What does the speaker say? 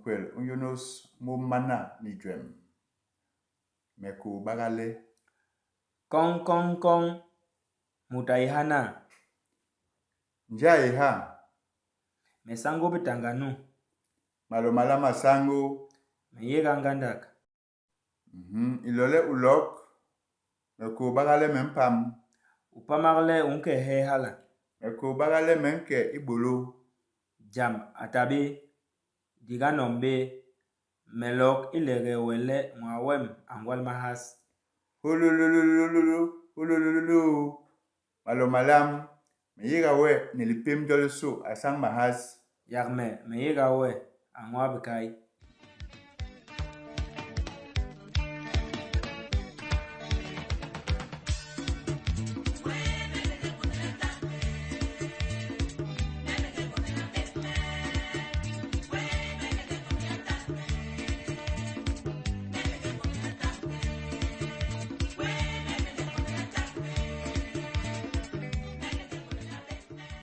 kwel unyonos mumana ni jwem. Meku bagale. Kong kong kong. Mutaihana. Njaiha. Mesango bitanganu. Malomala masango. Meyega ngandak. Ilole ulok. Meku bagale mempam. Upamarle unke he hala. Meku bagale menke ibulu. Jam atabi. Diga nombe. Melok ilege wele mwawem angwal mahas. Hululululululu. Malomalam. Meyega we nilipim jolisu asang mahas. Yagme meyega we angwabikai.